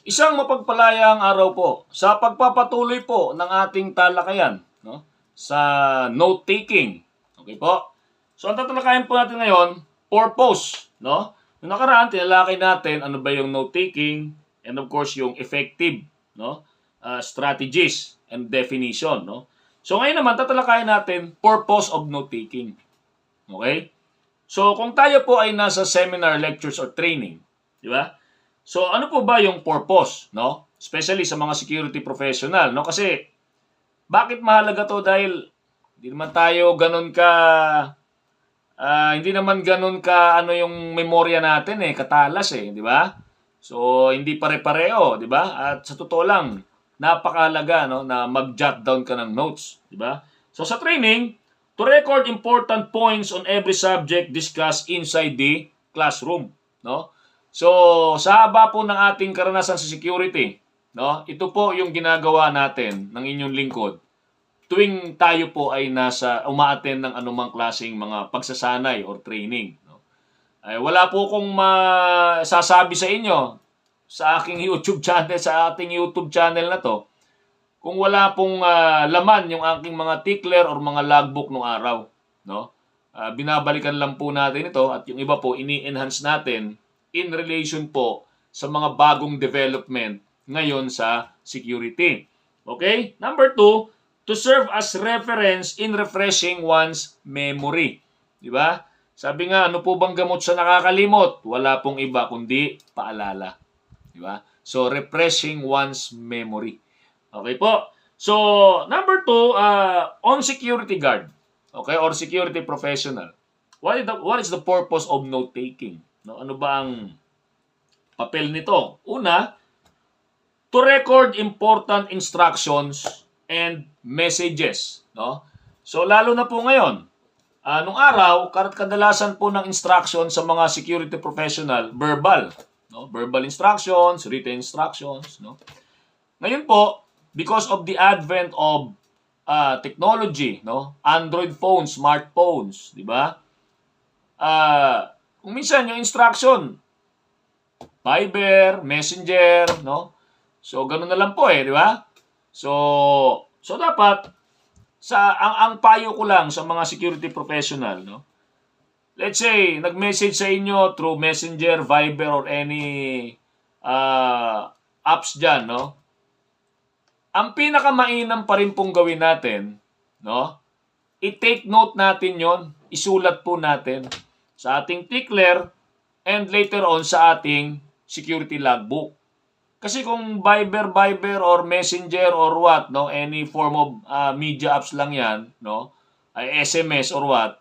Isang mapagpalayang araw po sa pagpapatuloy po ng ating talakayan, no? Sa note-taking. Okay po? So ang tatalakayan po natin ngayon, purpose, no? Noong nakaraan, tinalakay natin ano ba yung note-taking and of course yung effective, no? Strategies and definition, no? So ngayon naman, tatalakayan natin purpose of note-taking. Okay? So kung tayo po ay nasa seminar, lectures, or training, di ba? So, ano po ba yung purpose, no? Especially sa mga security professional, no? Kasi, bakit mahalaga to? Dahil, hindi naman tayo ganun ka, hindi naman ganun ka, ano yung memorya natin katalas di ba? So, hindi pare-pareho, di ba? At sa totoo lang, napakahalaga, no? Na mag-jot down ka ng notes, di ba? So, sa training, to record important points on every subject discussed inside the classroom, no? So, sa haba po ng ating karanasan sa security, no? Ito po yung ginagawa natin ng inyong lingkod tuwing tayo po ay umaattend ng anumang klaseng mga pagsasanay or training, no? Ay wala po kong masasabi sa inyo sa aking YouTube channel, sa ating YouTube channel na to, kung wala pong laman yung aking mga tickler or mga logbook nung araw, no? Binabalikan lang po natin ito at yung iba po ini-enhance natin in relation po sa mga bagong development ngayon sa security. Okay? Number 2, to serve as reference in refreshing one's memory. Di ba? Sabi nga, ano po bang gamot sa nakakalimot? Wala pong iba kundi paalala. Di ba? So, refreshing one's memory. Okay po? So, number 2, on security guard. Okay? Or security professional. What is the purpose of note-taking? No, ano ba ang papel nito? Una, to record important instructions and messages, no? So lalo na po ngayon, nung araw, kadalasan po ng instruction sa mga security professional verbal, no? Verbal instructions, written instructions, no? Ngayon po, because of the advent of technology, no? Android phones, smartphones, di ba? Kung minsan yung instruction, Viber, Messenger, no? So, ganun na lang po di ba? So dapat, ang payo ko lang sa mga security professional, no? Let's say, nag-message sa inyo through Messenger, Viber, or any apps dyan, no? Ang pinakamainam pa rin pong gawin natin, no? I-take note natin yon, isulat po natin sa ating tickler and later on sa ating security logbook. Kasi kung Viber or Messenger or what, no, any form of media apps lang 'yan, no, ay SMS or what,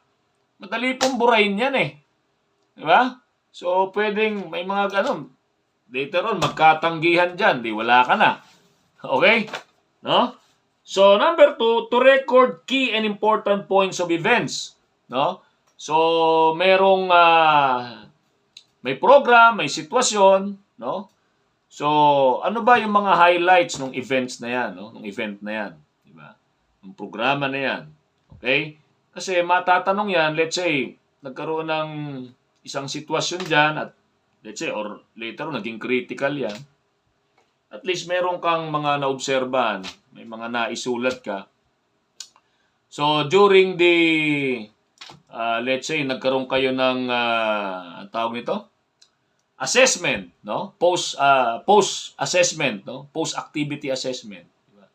madali pong burahin 'yan Di ba? So pwedeng may mga ganun. Later on magkatanggihan diyan, di wala ka na. Okay? No? So number 2, to record key and important points of events, no? So merong may program, may sitwasyon, no? So, ano ba yung mga highlights ng events na yan, no? Ng event na yan, di ba? Ng programa na yan. Okay? Kasi matatanong yan, let's say, nagkaroon ng isang sitwasyon diyan at let's say or later naging critical yan. At least meron kang mga naobserbahan, may mga naisulat ka. So, during the let's say nagkaroon kayo ng ang tawag nito? Assessment, no? Post assessment, no? Post activity assessment, diba?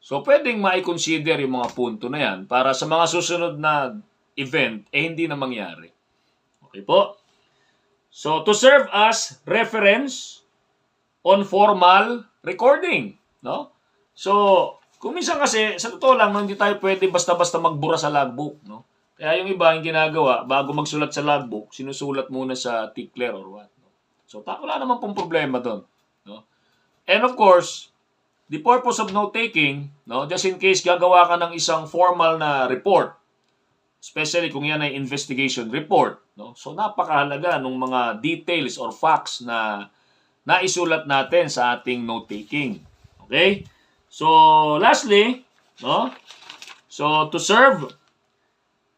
So pwedeng mai-consider yung mga punto na yan para sa mga susunod na event hindi na mangyari. Okay po? So to serve as reference on formal recording, no? So kung minsan kasi sa totoo lang hindi tayo pwede basta-basta magbura sa logbook, no? Kaya yung iba yung ginagawa bago magsulat sa logbook, sinusulat muna sa tickler or what. So, wala naman pong problema doon, no? And of course, the purpose of note-taking, no, just in case gagawa ka ng isang formal na report, especially kung yan ay investigation report, no? So, napakahalaga ng mga details or facts na naisulat natin sa ating note-taking. Okay? So, lastly, no? So, to serve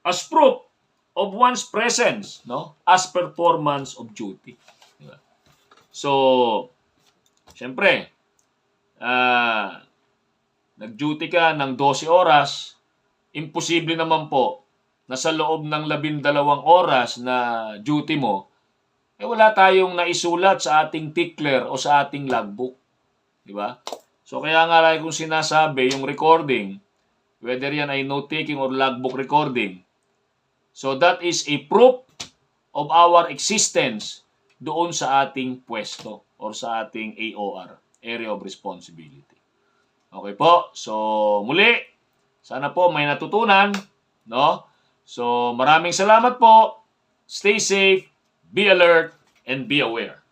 as proof of one's presence, no, as performance of duty. So, Siyempre, nag-duty ka ng 12 oras, imposible naman po na sa loob ng 12 oras na duty mo, wala tayong naisulat sa ating tickler o sa ating logbook. Di ba? So, kaya nga lagi kong sinasabi, yung recording, whether yan ay note-taking or logbook recording, so that is a proof of our existence doon sa ating pwesto or sa ating AOR, Area of Responsibility. Okay po, so muli, sana po may natutunan, no? So maraming salamat po, stay safe, be alert, and be aware.